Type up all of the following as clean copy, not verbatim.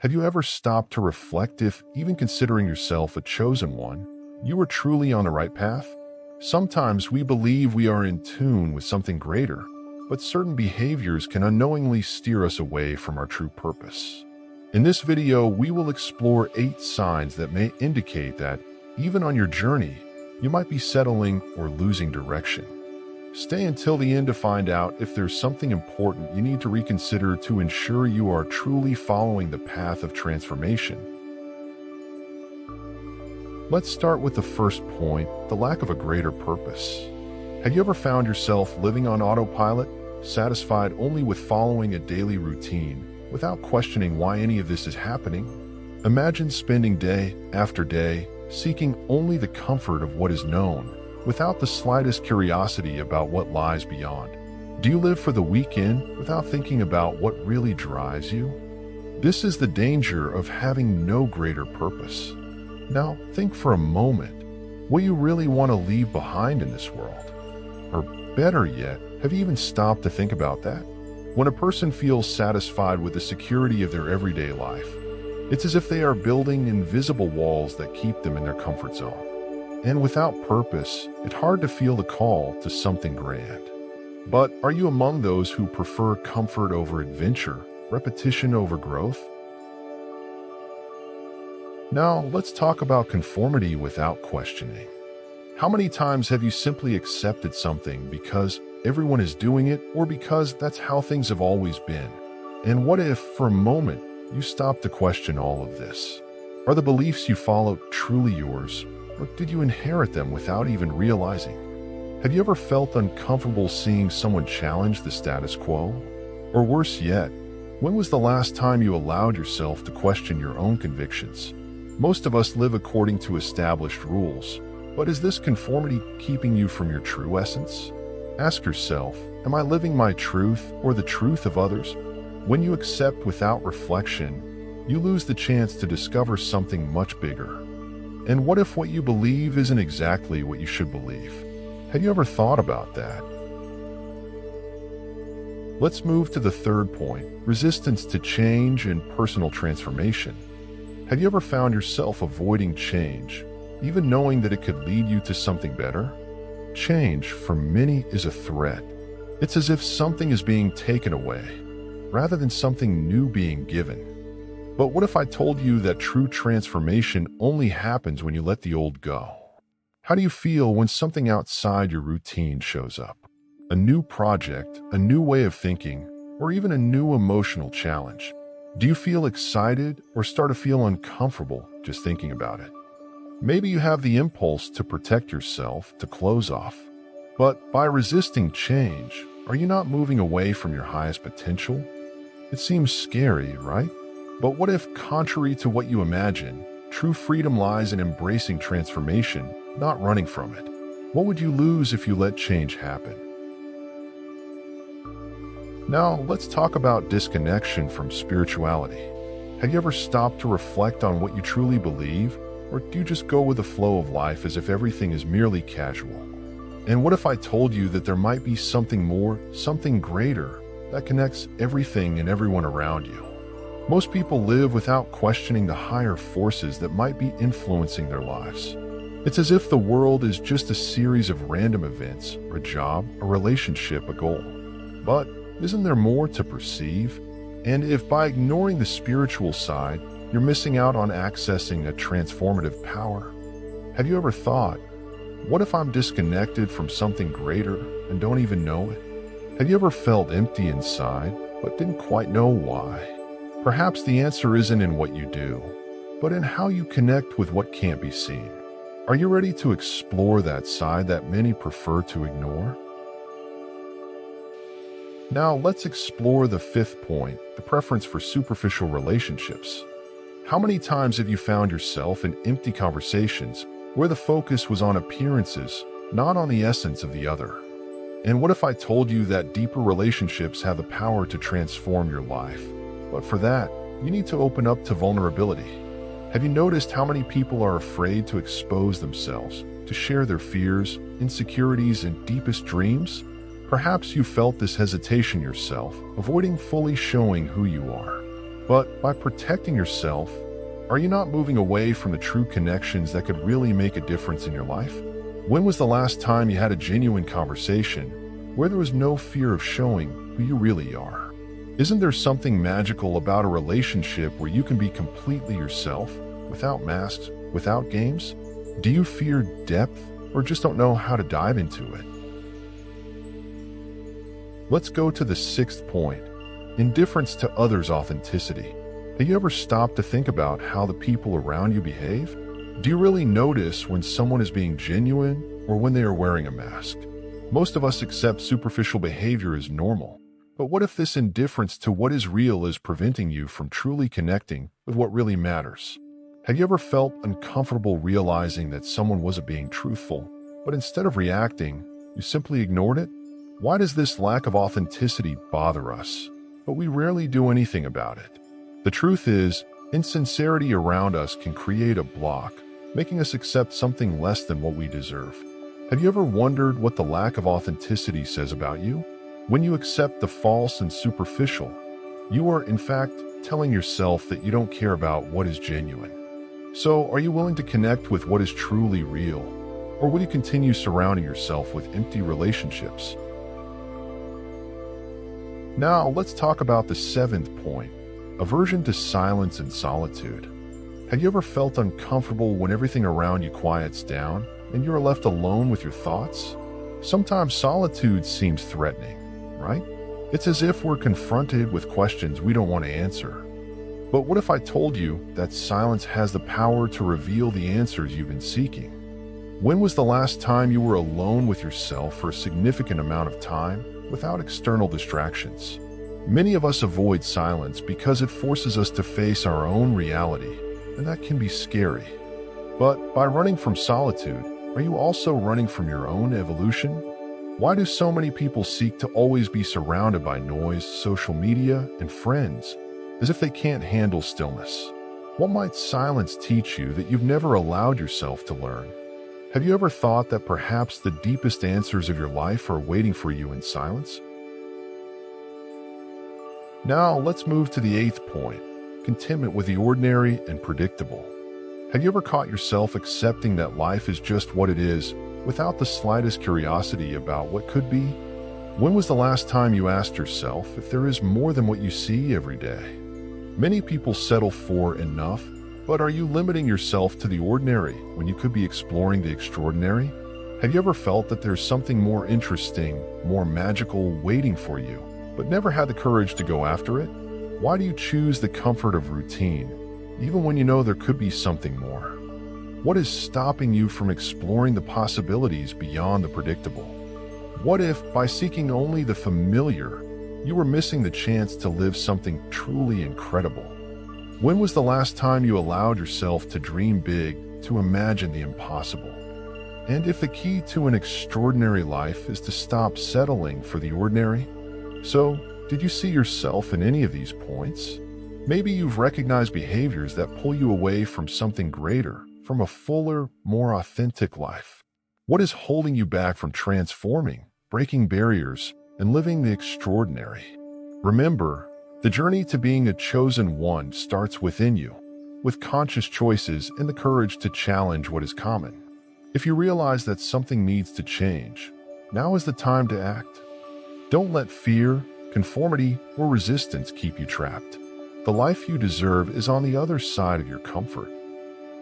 Have you ever stopped to reflect if, even considering yourself a chosen one, you were truly on the right path? Sometimes we believe we are in tune with something greater, but certain behaviors can unknowingly steer us away from our true purpose. In this video, we will explore 8 signs that may indicate that, even on your journey, you might be settling or losing direction. Stay until the end to find out if there's something important you need to reconsider to ensure you are truly following the path of transformation. Let's start with the first point, the lack of a greater purpose. Have you ever found yourself living on autopilot, satisfied only with following a daily routine, without questioning why any of this is happening? Imagine spending day after day seeking only the comfort of what is known, without the slightest curiosity about what lies beyond. Do you live for the weekend without thinking about what really drives you? This is the danger of having no greater purpose. Now, think for a moment. What you really want to leave behind in this world? Or better yet, have you even stopped to think about that? When a person feels satisfied with the security of their everyday life, it's as if they are building invisible walls that keep them in their comfort zone. And without purpose, it's hard to feel the call to something grand. But are you among those who prefer comfort over adventure, repetition over growth? Now, let's talk about conformity without questioning. How many times have you simply accepted something because everyone is doing it or because that's how things have always been? And what if, for a moment, you stop to question all of this? Are the beliefs you follow truly yours? Or did you inherit them without even realizing? Have you ever felt uncomfortable seeing someone challenge the status quo? Or worse yet, when was the last time you allowed yourself to question your own convictions? Most of us live according to established rules, but is this conformity keeping you from your true essence? Ask yourself, am I living my truth or the truth of others? When you accept without reflection, you lose the chance to discover something much bigger. And what if what you believe isn't exactly what you should believe? Have you ever thought about that? Let's move to the third point, resistance to change and personal transformation. Have you ever found yourself avoiding change, even knowing that it could lead you to something better? Change, for many, is a threat. It's as if something is being taken away, rather than something new being given. But what if I told you that true transformation only happens when you let the old go? How do you feel when something outside your routine shows up? A new project, a new way of thinking, or even a new emotional challenge? Do you feel excited or start to feel uncomfortable just thinking about it? Maybe you have the impulse to protect yourself, to close off. But by resisting change, are you not moving away from your highest potential? It seems scary, right? But what if, contrary to what you imagine, true freedom lies in embracing transformation, not running from it? What would you lose if you let change happen? Now, let's talk about disconnection from spirituality. Have you ever stopped to reflect on what you truly believe, or do you just go with the flow of life as if everything is merely casual? And what if I told you that there might be something more, something greater, that connects everything and everyone around you? Most people live without questioning the higher forces that might be influencing their lives. It's as if the world is just a series of random events, a job, a relationship, a goal. But isn't there more to perceive? And if by ignoring the spiritual side, you're missing out on accessing a transformative power? Have you ever thought, what if I'm disconnected from something greater and don't even know it? Have you ever felt empty inside, but didn't quite know why? Perhaps the answer isn't in what you do, but in how you connect with what can't be seen. Are you ready to explore that side that many prefer to ignore? Now let's explore the fifth point, the preference for superficial relationships. How many times have you found yourself in empty conversations where the focus was on appearances, not on the essence of the other? And what if I told you that deeper relationships have the power to transform your life? But for that, you need to open up to vulnerability. Have you noticed how many people are afraid to expose themselves, to share their fears, insecurities, and deepest dreams? Perhaps you felt this hesitation yourself, avoiding fully showing who you are. But by protecting yourself, are you not moving away from the true connections that could really make a difference in your life? When was the last time you had a genuine conversation where there was no fear of showing who you really are? Isn't there something magical about a relationship where you can be completely yourself, without masks, without games? Do you fear depth or just don't know how to dive into it? Let's go to the sixth point, indifference to others' authenticity. Have you ever stopped to think about how the people around you behave? Do you really notice when someone is being genuine or when they are wearing a mask? Most of us accept superficial behavior as normal, but what if this indifference to what is real is preventing you from truly connecting with what really matters? Have you ever felt uncomfortable realizing that someone wasn't being truthful, but instead of reacting, you simply ignored it? Why does this lack of authenticity bother us, but we rarely do anything about it? The truth is, insincerity around us can create a block, making us accept something less than what we deserve. Have you ever wondered what the lack of authenticity says about you? When you accept the false and superficial, you are, in fact, telling yourself that you don't care about what is genuine. So, are you willing to connect with what is truly real? Or will you continue surrounding yourself with empty relationships? Now, let's talk about the seventh point, aversion to silence and solitude. Have you ever felt uncomfortable when everything around you quiets down and you are left alone with your thoughts? Sometimes solitude seems threatening, right? It's as if we're confronted with questions we don't want to answer. But what if I told you that silence has the power to reveal the answers you've been seeking? When was the last time you were alone with yourself for a significant amount of time without external distractions? Many of us avoid silence because it forces us to face our own reality, and that can be scary. But by running from solitude, are you also running from your own evolution? Why do so many people seek to always be surrounded by noise, social media, and friends, as if they can't handle stillness? What might silence teach you that you've never allowed yourself to learn? Have you ever thought that perhaps the deepest answers of your life are waiting for you in silence? Now, let's move to the eighth point, contentment with the ordinary and predictable. Have you ever caught yourself accepting that life is just what it is, without the slightest curiosity about what could be? When was the last time you asked yourself if there is more than what you see every day? Many people settle for enough, but are you limiting yourself to the ordinary when you could be exploring the extraordinary? Have you ever felt that there's something more interesting, more magical waiting for you, but never had the courage to go after it? Why do you choose the comfort of routine, even when you know there could be something more? What is stopping you from exploring the possibilities beyond the predictable? What if, by seeking only the familiar, you were missing the chance to live something truly incredible? When was the last time you allowed yourself to dream big, to imagine the impossible? And if the key to an extraordinary life is to stop settling for the ordinary? So, did you see yourself in any of these points? Maybe you've recognized behaviors that pull you away from something greater, from a fuller, more authentic life. What is holding you back from transforming, breaking barriers, and living the extraordinary? Remember, the journey to being a chosen one starts within you, with conscious choices and the courage to challenge what is common. If you realize that something needs to change, now is the time to act. Don't let fear, conformity, or resistance keep you trapped. The life you deserve is on the other side of your comfort.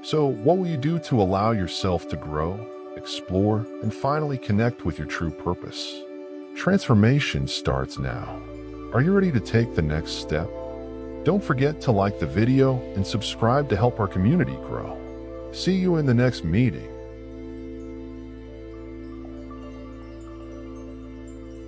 So, what will you do to allow yourself to grow, explore, and finally connect with your true purpose? Transformation starts now. Are you ready to take the next step? Don't forget to like the video and subscribe to help our community grow. See you in the next meeting.